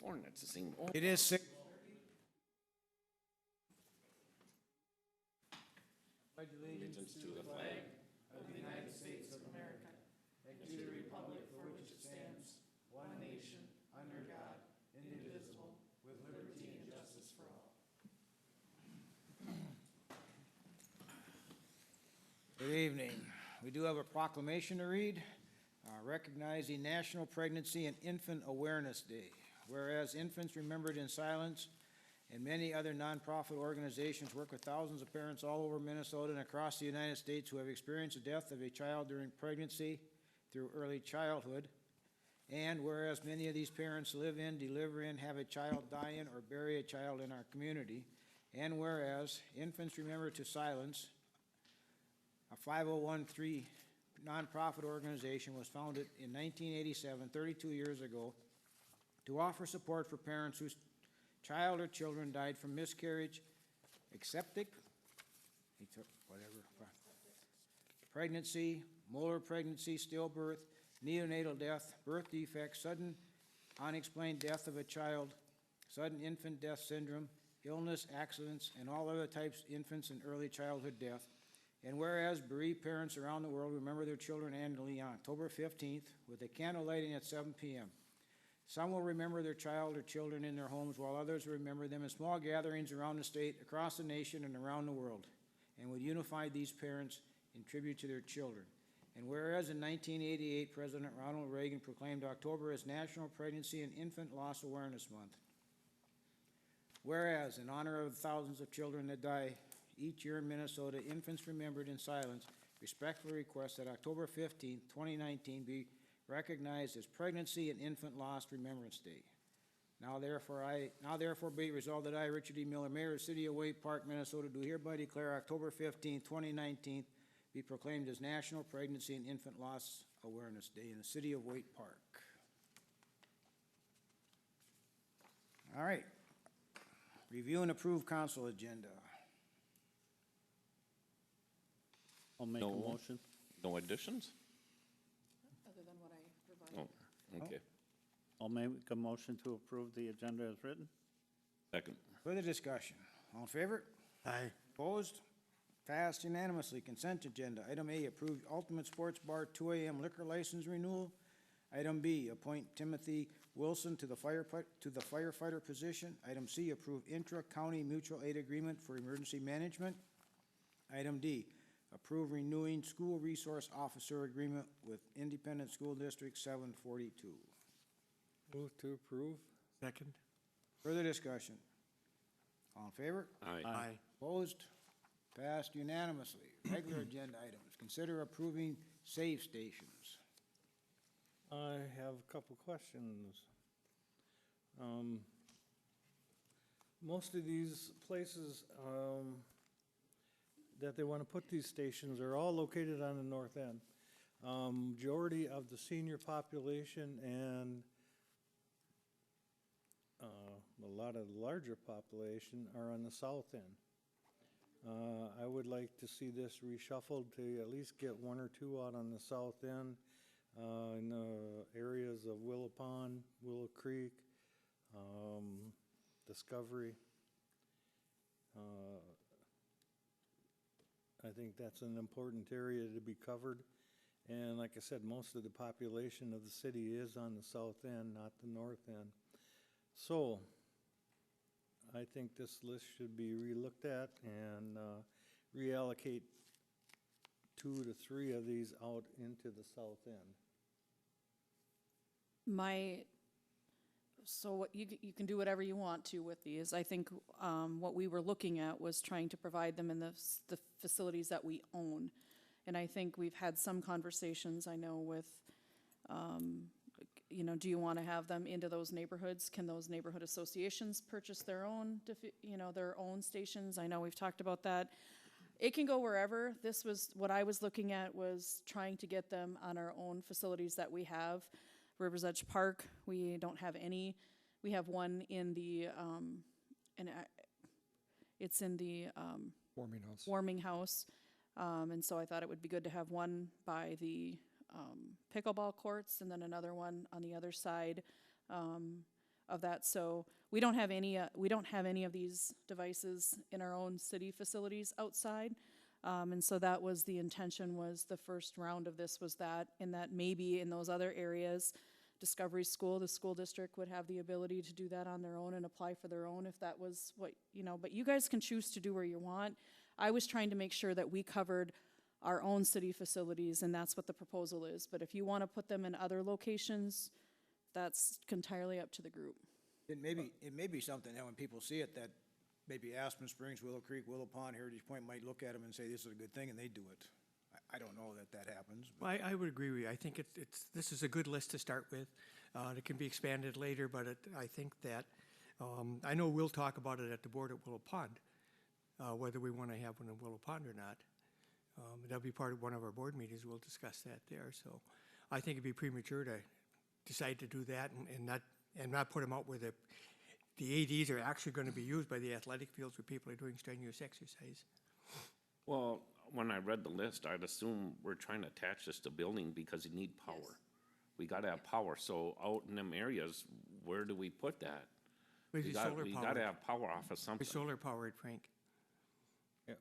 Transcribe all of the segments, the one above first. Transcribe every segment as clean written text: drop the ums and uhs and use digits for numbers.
Ordinance is seen. It is 6. Pledge Allegiance to the flag of the United States of America and to the republic for which it stands, one nation, under God, indivisible, with liberty and justice for all. Good evening. We do have a proclamation to read, recognizing National Pregnancy and Infant Awareness Day. Whereas infants remembered in silence and many other nonprofit organizations work with thousands of parents all over Minnesota and across the United States who have experienced the death of a child during pregnancy through early childhood. And whereas many of these parents live in, deliver in, have a child die in, or bury a child in our community. And whereas Infants Remembered to Silence, a 501(c)(3) nonprofit organization, was founded in 1987, 32 years ago, to offer support for parents whose child or children died from miscarriage, ectopic, pregnancy, molar pregnancy, stillbirth, neonatal death, birth defects, sudden unexplained death of a child, sudden infant death syndrome, illness, accidents, and all other types of infants and early childhood death. And whereas bereaved parents around the world remember their children annually on October 15th with a candle lighting at 7 p.m. Some will remember their child or children in their homes, while others will remember them in small gatherings around the state, across the nation, and around the world, and would unify these parents in tribute to their children. And whereas in 1988, President Ronald Reagan proclaimed October as National Pregnancy and Infant Loss Awareness Month. Whereas in honor of thousands of children that die each year in Minnesota, Infants Remembered in Silence respectfully request that October 15, 2019 be recognized as Pregnancy and Infant Loss Remembrance Day. Now therefore be resolved that I, Richard E. Miller, Mayor of the City of Waite Park, Minnesota, do hereby declare October 15, 2019 be proclaimed as National Pregnancy and Infant Loss Awareness Day in the City of Waite Park. All right. Review and approve council agenda. I'll make a motion. No additions? Other than what I provided. Oh, okay. I'll make a motion to approve the agenda as written. Second. Further discussion. All in favor? Aye. Opposed? Passed unanimously. Consent agenda. Item A, approved Ultimate Sports Bar 2 a.m. liquor license renewal. Item B, appoint Timothy Wilson to the firefighter position. Item C, approve intra-county mutual aid agreement for emergency management. Item D, approve renewing school resource officer agreement with Independent School District 742. Move to approve. Second. Further discussion. All in favor? Aye. Opposed? Passed unanimously. Regular agenda items. Consider approving save stations. I have a couple questions. Most of these places that they want to put these stations are all located on the north end. Majority of the senior population and a lot of the larger population are on the south end. I would like to see this reshuffled to at least get one or two out on the south end, in the areas of Willow Pond, Willow Creek, Discovery. I think that's an important area to be covered. And like I said, most of the population of the city is on the south end, not the north end. So I think this list should be relooked at and reallocate 2 to 3 of these out into the south end. So what you can do whatever you want to with these. I think what we were looking at was trying to provide them in the facilities that we own. And I think we've had some conversations, I know, with, do you want to have them into those neighborhoods? Can those neighborhood associations purchase their own, their own stations? I know we've talked about that. It can go wherever. This was, what I was looking at was trying to get them on our own facilities that we have. Rivers Edge Park, we don't have any. We have one in the, it's in the warming house. And so I thought it would be good to have one by the pickleball courts and then another one on the other side of that. So we don't have any of these devices in our own city facilities outside. And so that was the intention, was the first round of this was that, and that maybe in those other areas, Discovery School, the school district would have the ability to do that on their own and apply for their own if that was what, but you guys can choose to do where you want. I was trying to make sure that we covered our own city facilities, and that's what the proposal is. But if you want to put them in other locations, that's entirely up to the group. It may be something that when people see it, that maybe Aspen Springs, Willow Creek, Willow Pond, Heritage Point might look at them and say, this is a good thing, and they do it. I don't know that happens. But Well, I would agree with you. I think this is a good list to start with. It can be expanded later, but I think that, I know we'll talk about it at the board at Willow Pond, whether we want to have one in Willow Pond or not. That'll be part of one of our board meetings. We'll discuss that there. So I think it'd be premature to decide to do that and not put them out where the ADs are actually going to be used by the athletic fields where people are doing strenuous exercise. Well, when I read the list, I'd assume we're trying to attach this to building because you need power. Yes. We gotta have power, so out in them areas, where do we put that? But We it's gotta, solar we powered. gotta have power off of It's something. solar powered, Frank. Yeah.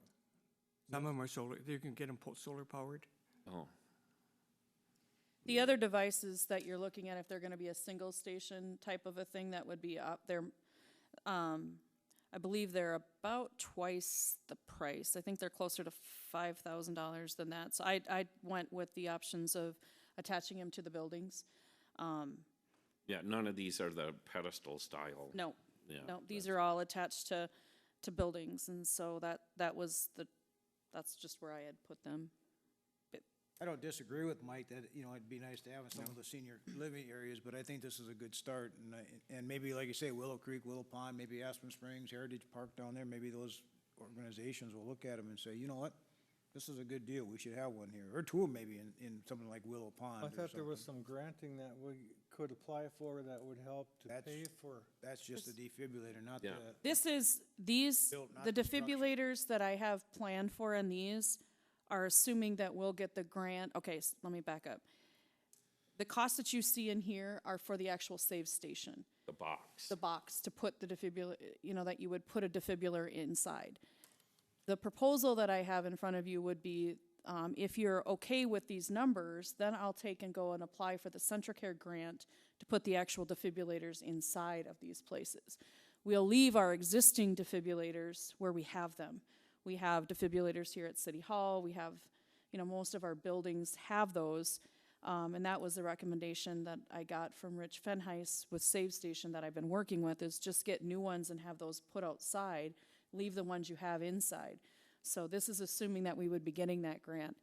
Some of them are solar. You can get them solar powered. Oh, The other devices that you're looking at, if they're gonna be a single station type of a thing, that would be up there. I believe they're about twice the price. I think they're closer to $5,000 than that. So I went with the options of attaching them to the buildings. yeah, none of these are the pedestal style. No, Yeah, no, these are all attached to buildings, and so that's just where I had put them. I don't disagree with Mike that, it'd be nice to have in some of the senior living areas, but I think this is a good start. And maybe, like you say, Willow Creek, Willow Pond, maybe Aspen Springs, Heritage Park down there, maybe those organizations will look at them and say, you know what? This is a good deal. We should have one here, or two maybe in something like Willow Pond I or thought there was something. some granting that we could apply for that would help to That's- pay for. That's just a defibrillator, not Yeah. the, This is, Built, not the construction. defibrillators that I have planned for in these are assuming that we'll get the grant. Okay, let me back up. The costs that you see in here are for the actual save station, The box. the box to put the defibrillator, that you would put a defibrillator inside. The proposal that I have in front of you would be, if you're okay with these numbers, then I'll take and go and apply for the CentraCare grant to put the actual defibrillators inside of these places. We'll leave our existing defibrillators where we have them. We have defibrillators here at City Hall. We have, most of our buildings have those. And that was the recommendation that I got from Rich Fenheis with Save Station that I've been working with, is just get new ones and have those put outside, leave the ones you have inside. So this is assuming that we would be getting that grant.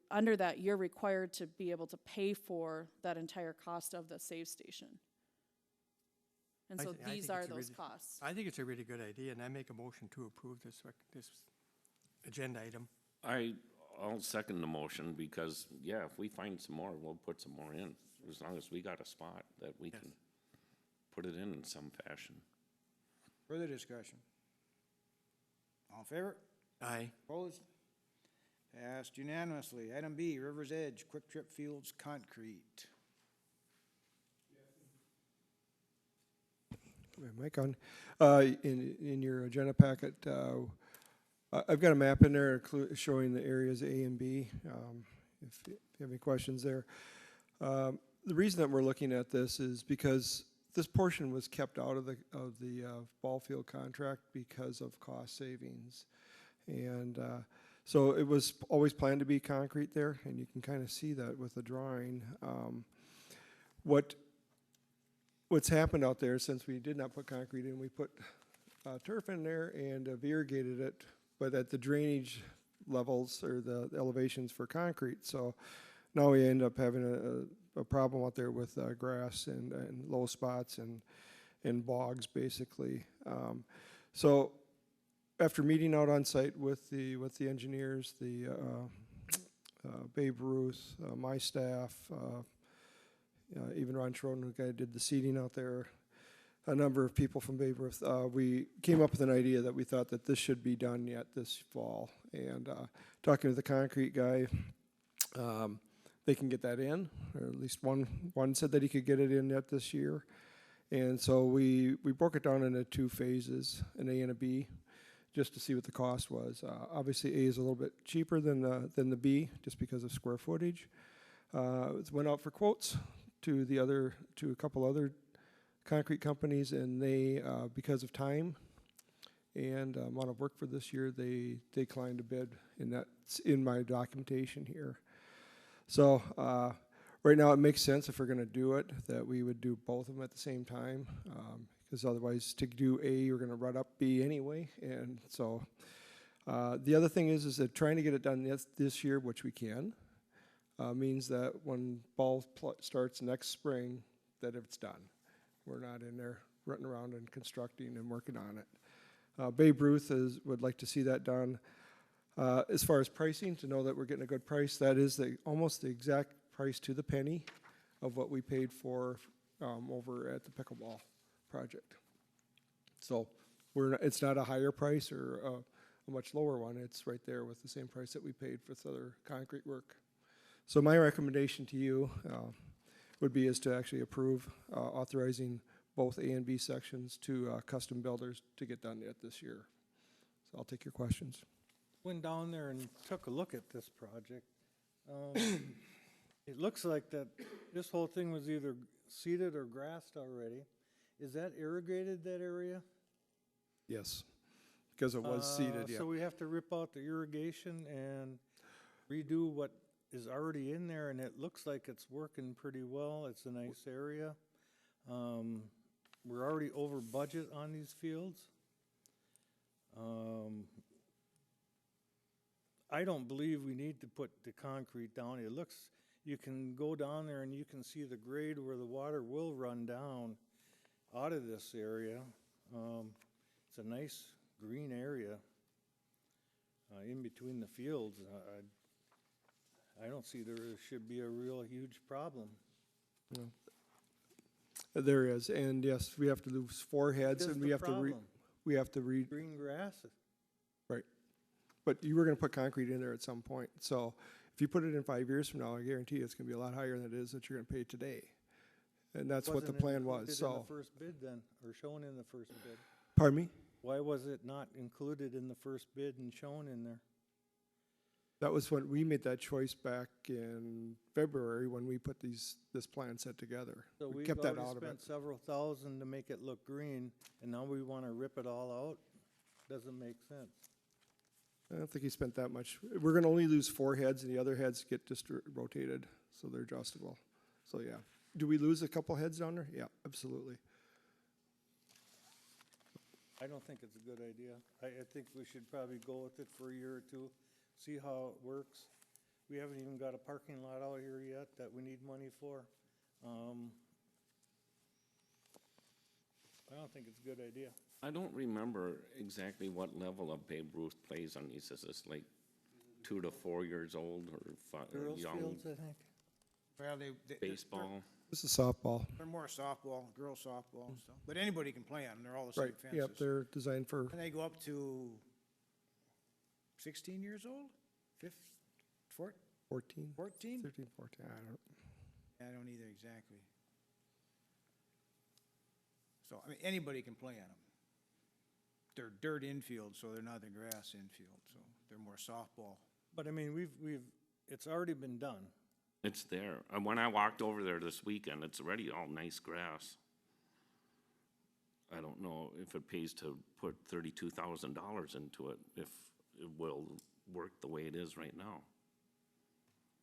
Under that, you're required to be able to pay for that entire cost of the Save Station. And I so thi- I these think are it's a those really- costs. I think it's a really good idea, and I make a motion to approve this agenda item. I'll second the motion because, yeah, if we find some more, we'll put some more in. As long as we got a spot that we can put it in some fashion. further discussion. All in favor? Aye. Opposed? Passed unanimously. Item B, River's Edge, Quick Trip Fields Concrete. Mic on. In your agenda packet, I've got a map in there showing the areas A and B, if you have any questions there. The reason that we're looking at this is because this portion was kept out of the ball field contract because of cost savings. And so it was always planned to be concrete there, and you can kind of see that with the drawing. What's happened out there since we did not put concrete in, we put turf in there and irrigated it, but at the drainage levels or the elevations for concrete. So now we end up having a problem out there with grass and low spots and bogs, basically. So after meeting out on site with the engineers, the Babe Ruth, my staff, even Ron Schroden, who did the seeding out there, a number of people from Babe Ruth, we came up with an idea that we thought that this should be done yet this fall. And talking to the concrete guy, they can get that in, or at least one said that he could get it in yet this year. And so we broke it down into 2 phases, an A and a B, just to see what the cost was. Obviously, A is a little bit cheaper than the B, just because of square footage. It went out for quotes to a couple other concrete companies, and they, because of time and amount of work for this year, they declined to bid, and that's in my documentation here. So right now, it makes sense if we're going to do it that we would do both of them at the same time, because otherwise, to do A, we're going to run up B anyway. And so the other thing is that trying to get it done this year, which we can, means that when ball starts next spring, that it's done. We're not in there running around and constructing and working on it. Babe Ruth would like to see that done. As far as pricing, to know that we're getting a good price, that is almost the exact price to the penny of what we paid for over at the pickleball project. So it's not a higher price or a much lower one. It's right there with the same price that we paid for the other concrete work. So my recommendation to you would be is to actually approve authorizing both A and B sections to custom builders to get done yet this year. So I'll take your questions. Went down there and took a look at this project. It looks like that this whole thing was either seeded or grassed already. Is that irrigated, that area? Yes, because it was seeded, yeah. So we have to rip out the irrigation and redo what is already in there, and it looks like it's working pretty well. It's a nice area. We're already over budget on these fields. I don't believe we need to put the concrete down. It looks, you can go down there and you can see the grade where the water will run down out of this area. It's a nice green area in between the fields. I don't see there should be a real huge problem. There is, and yes, we have to lose 4 heads, What is and the we have to problem? right. Green grass? But you were going to put concrete in there at some point. So if you put it in 5 years from now, I guarantee you it's going to be a lot higher than it is that you're going to pay today. And that's what the Wasn't plan included was. in So, the first bid then, or shown in the first bid? pardon me? Why was it not included in the first bid and shown in there? That was when we made that choice back in February when we put this plan set together. So We we've kept that already out of it. spent several thousand to make it look green, and now we want to rip it all out? Doesn't make sense. I don't think he spent that much. We're going to only lose 4 heads, and the other heads get just rotated, so they're adjustable. So, yeah. Do we lose a couple heads down there? Yeah, absolutely. I don't think it's a good idea. I think we should probably go with it for a year or two, see how it works. We haven't even got a parking lot out here yet that we need money for. I don't think it's a good idea. I don't remember exactly what level of Babe Ruth plays on these. Is this like 2 to 4 years old or Girls young fields, I think. Well, baseball? This is softball. They're more softball, girls softball and stuff. But anybody can play on them. They're all the same Right, fences. yep, they're designed for, And they go up to 16 years old? 14? 14, 14? 13, 14, I don't. I don't either exactly. So, I mean, anybody can play on them. They're dirt infield, so they're not the grass infield, so they're more softball. But I mean, it's already been done. It's there. And when I walked over there this weekend, it's already all nice grass. I don't know if it pays to put $32,000 into it, if it will work the way it is right now.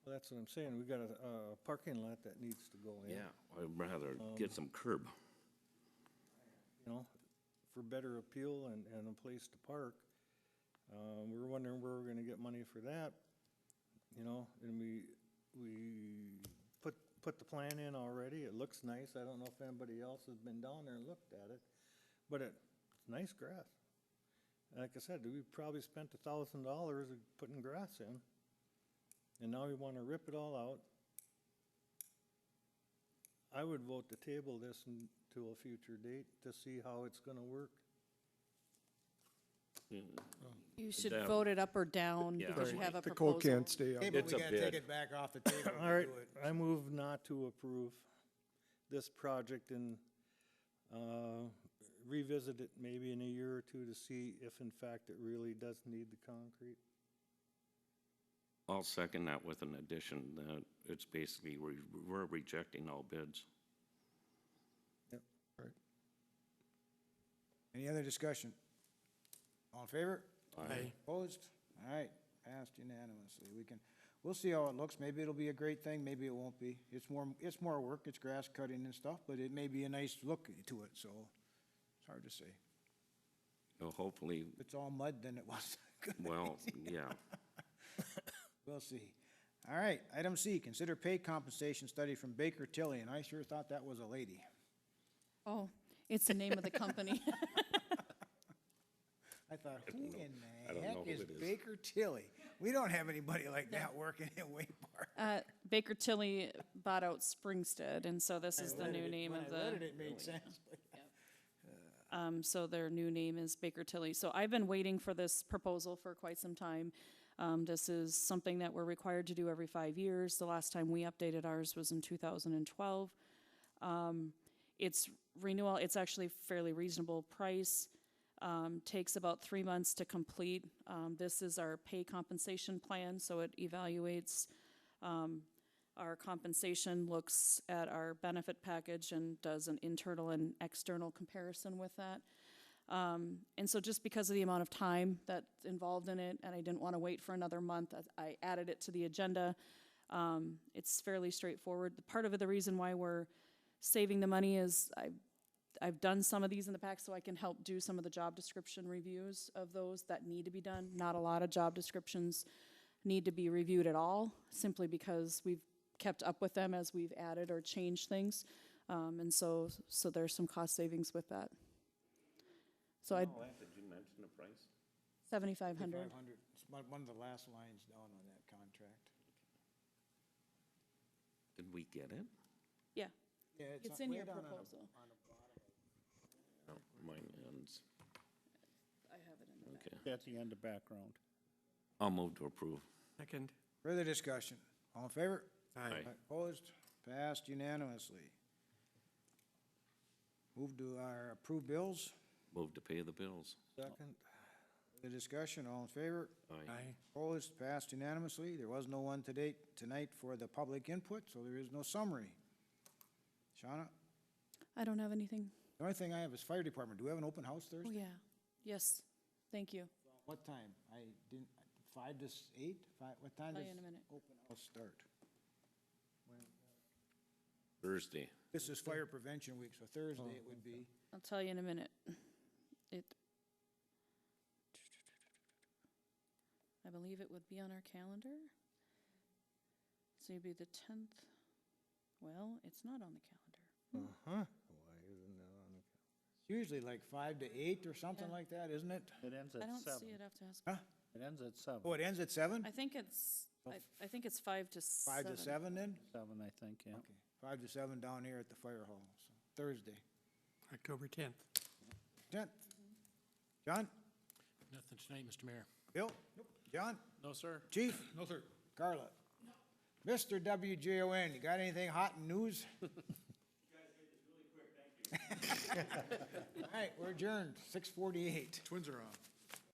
Well, that's what I'm saying. We got a parking lot that needs to go in. Yeah, I'd rather get some curb. You know, for better appeal and a place to park. We're wondering where we're gonna get money for that, you know, and we put the plan in already. It looks nice. I don't know if anybody else has been down there and looked at it, but it's nice grass. Like I said, we probably spent $1,000 putting grass in, and now we wanna rip it all out. I would vote to table this until a future date to see how it's gonna work. You should Yeah. vote it up or down Yeah. because you have a The coal proposal. can't stay up. Okay, but It's we a gotta take bid. it back off the table. All right, I move not to approve this project in revisit it maybe in a year or two to see if in fact it really does need the concrete. I'll second that with an addition that it's basically, we're rejecting all bids. Any other discussion? All in favor? Aye. Opposed? All right, passed unanimously. We'll see how it looks. Maybe it'll be a great thing, maybe it won't be. It's more work, it's grass cutting and stuff, but it may be a nice look to it, so it's hard to say. So hopefully, If it's all mud, then it was. well, yeah. We'll see. All right, item C, consider pay compensation study from Baker Tilly, and I sure thought that was a lady. Oh, it's the name of the company. I thought, who in I the don't know heck who is it is. Baker Tilly? We don't have anybody like that working in Waypar. Baker Tilly bought out Springstead, and so this is the new name of When I read it, the, it made sense. so their new name is Baker Tilly. So I've been waiting for this proposal for quite some time. This is something that we're required to do every 5 years. The last time we updated ours was in 2012. It's renewal, it's actually fairly reasonable price. Takes about 3 months to complete. This is our pay compensation plan, so it evaluates our compensation, looks at our benefit package, and does an internal and external comparison with that. And so just because of the amount of time that's involved in it, and I didn't want to wait for another month, I added it to the agenda. It's fairly straightforward. Part of it, the reason why we're saving the money is I've done some of these in the past so I can help do some of the job description reviews of those that need to be done. Not a lot of job descriptions need to be reviewed at all, simply because we've kept up with them as we've added or changed things. And so there's some cost savings with that. So I'd, Did you mention the price? 7,500. 500. It's one of the last lines down on that contract. Did we get it? Yeah, Yeah, it's on- in way your down on the- proposal. on the bottom. No, mine ends. I have it in the back. Okay. At the end of background. I'll move to approve. Second. Further discussion? All in favor? Aye. Opposed? Passed unanimously. Move to our approved bills. Move to pay the bills. Second. The discussion, all in favor? Aye. Aye. Opposed? Passed unanimously. There was no one tonight for the public input, so there is no summary. Shauna? I don't have anything. The only thing I have is fire department. Do we have an open house Oh, Thursday? yeah. Yes, thank you. What time? I didn't, 5 to 8? What time Tell does you in a minute. open house start? Thursday. This is fire prevention week, so Thursday it would be. I'll tell you in a minute. I believe it would be on our calendar. So it'd be the 10th. Well, it's not on the calendar. Uh-huh. Why isn't that on the? It's usually like 5 to 8 or something Yeah. like that, isn't it? It ends I at don't see 7. it, I have to ask. Huh? It ends at 7. Oh, it ends at 7? I think it's, I think it's 5 to 7. 5 to 7 then? 7, I think, yeah. Okay, 5 to 7 down here at the fire hall, so Thursday. October 10th. 10th. John? Nothing tonight, Mr. Mayor. Bill? John? No, sir. Chief? No, sir. Carla? Mr. WJON, you got anything hot in news? You guys did this really quick, thank you. All right, we're adjourned, 6:48. Twins are on.